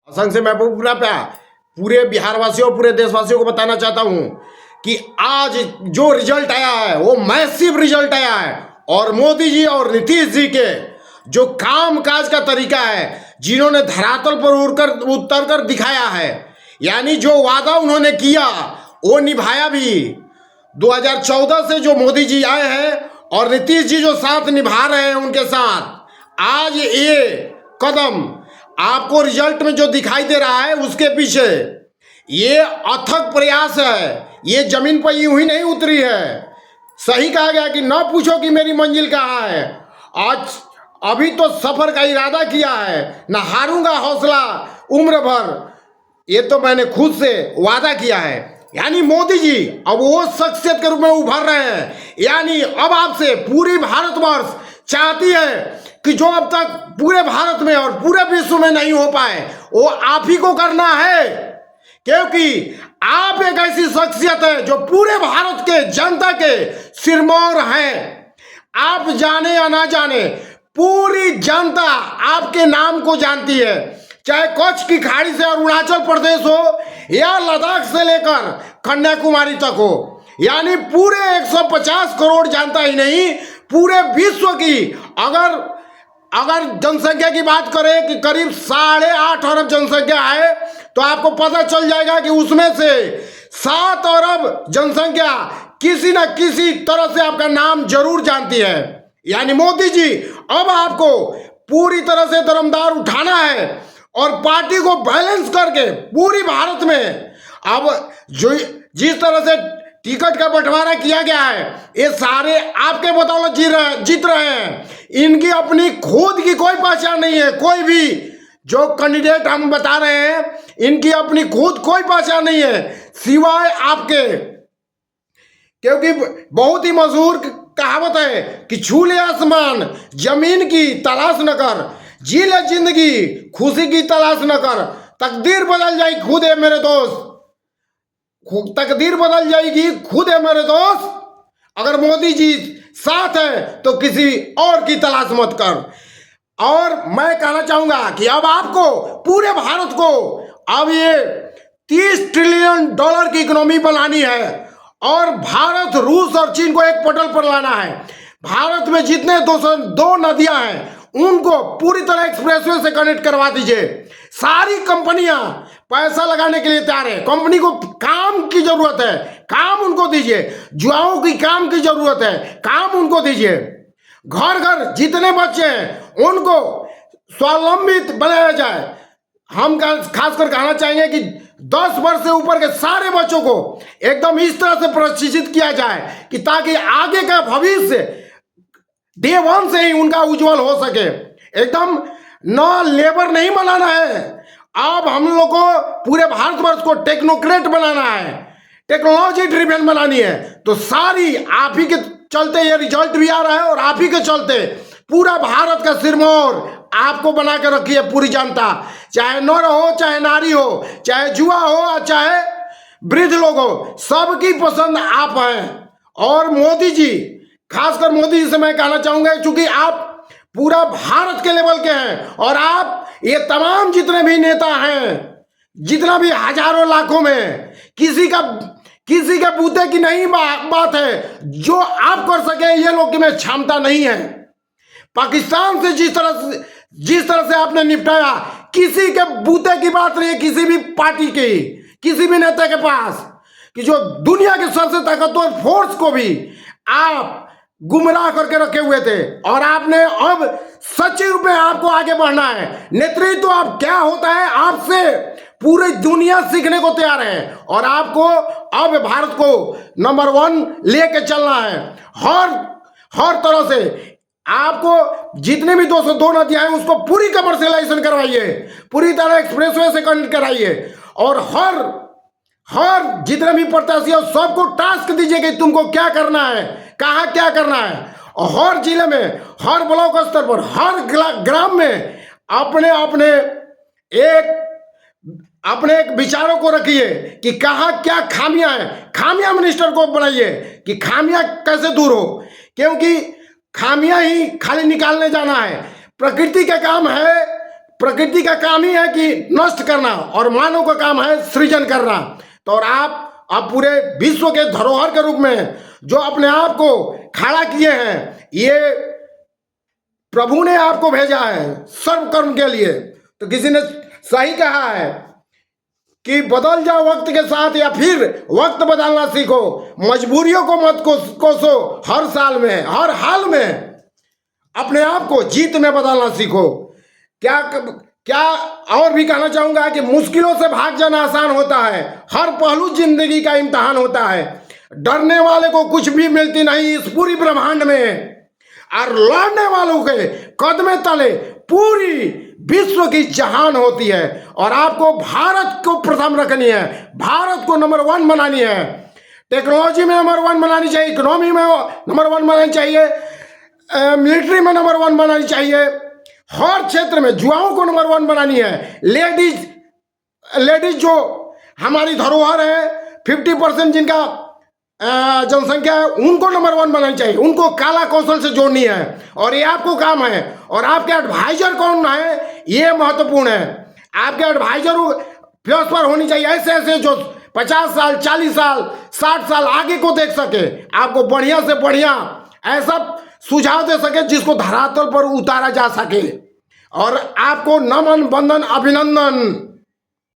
असंग से मैं पूरे बिहार वासियों पूरे देशवासियों को बताना चाहता हूं कि आज जो रिजल्ट आया है वो मैसिव रिजल्ट आया है। और मोदी जी और नीतीश जी के जो काम काज का तरीका है, जिन्होंने धरातल पर उतर कर दिखाया है, यानी जो वादा उन्होंने किया वो निभाया भी। 2014 से जो मोदी जी आए हैं और नीतीश जी जो साथ निभा रहे हैं उनके साथ, आज ये कदम आपको रिजल्ट में जो दिखाई दे रहा है उसके पीछे ये अथक प्रयास है। ये जमीन पर यूं ही नहीं उतरी है। सही कहा गया कि ना पूछो कि मेरी मंजिल कहाँ है। आज अभी तो सफर का इरादा किया है, ना हारूंगा हौसला उम्र भर, ये तो मैंने खुद से वादा किया है। यानी मोदी जी अब वो शख्सियत के रूप में उभर रहे हैं। यानी अब आपसे पूरी भारतवर्ष चाहती है कि जो अब तक पूरे भारत में और पूरे विश्व में नहीं हो पाए वो आप ही को करना है, क्योंकि आप एक ऐसी शख्सियत है जो पूरे भारत के जनता के सिरमौर हैं। आप जाने या ना जाने पूरी जनता आपके नाम को जानती है, चाहे कच्छ की खाड़ी से अरुणाचल प्रदेश हो या लद्दाख से लेकर कन्याकुमारी तक हो। यानी पूरे 150 करोड़ जनता ही नहीं, पूरे विश्व की अगर जनसंख्या की बात करें कि करीब 8.5 अरब जनसंख्या है, तो आपको पता चल जाएगा कि उसमें से 7 अरब जनसंख्या किसी न किसी तरह से आपका नाम जरूर जानती है। यानी मोदी जी अब आपको पूरी तरह से दमदार उठाना है और पार्टी को बैलेंस करके पूरी भारत में अब जो जिस तरह से टिकट का बंटवारा किया गया है, ये सारे आपके बदौलत जीत रहे हैं। इनकी अपनी खुद की कोई पहचान नहीं है। कोई भी जो कैंडिडेट हम बता रहे हैं, इनकी अपनी खुद कोई पहचान नहीं है सिवाय आपके। क्योंकि बहुत ही मशहूर कहावत है कि छू ले आसमान जमीन की तलाश न कर, जी ले जिंदगी खुशी की तलाश न कर, तकदीर बदल जाए खुद है मेरे दोस्त, तकदीर बदल जाएगी खुद है मेरे दोस्त। अगर मोदी जी साथ है तो किसी और की तलाश मत कर। और मैं कहना चाहूंगा कि अब आपको पूरे भारत को अब ये 30 ट्रिलियन डॉलर की इकोनॉमी बनानी है और भारत, रूस और चीन को एक पटल पर लाना है। भारत में जितने 202 नदियां हैं उनको पूरी तरह एक्सप्रेसवे से कनेक्ट करवा दीजिए। सारी कंपनियां पैसा लगाने के लिए तैयार है। कंपनी को काम की जरूरत है, काम उनको दीजिए। युवाओं की काम की जरूरत है, काम उनको दीजिए। घर घर जितने बच्चे हैं उनको स्वावलंबित बनाया जाए। हम खासकर कहना चाहेंगे कि 10 वर्ष से ऊपर के सारे बच्चों को एकदम इस तरह से प्रशिक्षित किया जाए कि ताकि आगे का भविष्य डे 1 से ही उनका उज्जवल हो सके। एकदम न लेबर नहीं बनाना है, अब हम लोग को पूरे भारतवर्ष को टेक्नोक्रेट बनाना है, टेक्नोलॉजी ड्रिवन बनानी है। तो सारी आप ही के चलते ये रिजल्ट भी आ रहा है और आप ही के चलते पूरा भारत का सिरमौर आपको बना के रखी है पूरी जनता। चाहे नर हो, चाहे नारी हो, चाहे जुआ हो, चाहे वृद्ध लोग हो, सबकी पसंद आप हैं। और मोदी जी, खासकर मोदी जी से मैं कहना चाहूंगा, क्योंकि आप पूरा भारत के लेवल के हैं और आप ये तमाम जितने भी नेता हैं, जितना भी हजारों लाखों में किसी के बूते की नहीं बात है जो आप कर सके। ये लोग की में क्षमता नहीं है। पाकिस्तान से जिस तरह से आपने निपटाया, किसी के बूते की बात नहीं है किसी भी पार्टी की, किसी भी नेता के पास, कि जो दुनिया के सबसे ताकतवर फोर्स को भी आप गुमराह करके रखे हुए थे। और आपने अब सच्चे रूप में आपको आगे बढ़ना है। नेतृत्व आप क्या होता है आपसे पूरी दुनिया सीखने को तैयार है और आपको अब भारत को नंबर 1 लेके चलना है। हर तरह से आपको जितने भी 202 नदियां हैं उसको पूरी कमर्शियलाइजेशन करवाइए, पूरी तरह एक्सप्रेसवे से कनेक्ट कराइए और हर जितने भी प्रत्याशी है सबको टास्क दीजिए कि तुमको क्या करना है, कहाँ क्या करना है। और हर जिले में, हर ब्लॉक स्तर पर, हर ग्राम में अपने एक विचारों को रखिए कि कहाँ क्या खामियां हैं। खामियां मिनिस्टर को बनाइए कि खामियां कैसे दूर हो, क्योंकि खामियां ही खाली निकालने जाना है। प्रकृति का काम है प्रकृति का काम ही है कि नष्ट करना और मानव का काम है सृजन करना। तो और आप पूरे विश्व के धरोहर के रूप में जो अपने आप को खड़ा किए हैं, ये प्रभु ने आपको भेजा है सर्व कर्म के लिए। तो किसी ने सही कहा है कि बदल जाओ वक्त के साथ या फिर वक्त बदलना सीखो, मजबूरियों को मत कोसो, हर साल में हर हाल में अपने आप को जीत में बदलना सीखो। क्या और भी कहना चाहूंगा कि मुश्किलों से भाग जाना आसान होता है, हर पहलू जिंदगी का इम्तिहान होता है। डरने वाले को कुछ भी मिलती नहीं इस पूरी ब्रह्मांड में, और लड़ने वालों के कदमे तले पूरी विश्व की जहान होती है। और आपको भारत को प्रथम रखनी है, भारत को नंबर 1 बनानी है, टेक्नोलॉजी में नंबर 1 बनानी चाहिए, इकोनॉमी में नंबर 1 बनानी चाहिए, मिलिट्री में नंबर 1 बनानी चाहिए, हर क्षेत्र में युवाओं को नंबर 1 बनानी है। लेडीज जो हमारी धरोहर है, 50% जिनका जनसंख्या है, उनको नंबर 1 बनानी चाहिए, उनको काला कौशल से जोड़नी है। और ये आपको काम है। और आपके एडवाइजर कौन है ये महत्वपूर्ण है। आपके एडवाइजर प्लस पर होनी चाहिए, ऐसे जो 50 साल 40 साल 60 साल आगे को देख सके, आपको बढ़िया से बढ़िया ऐसा सुझाव दे सके जिसको धरातल पर उतारा जा सके। और आपको नमन बंदन अभिनंदन।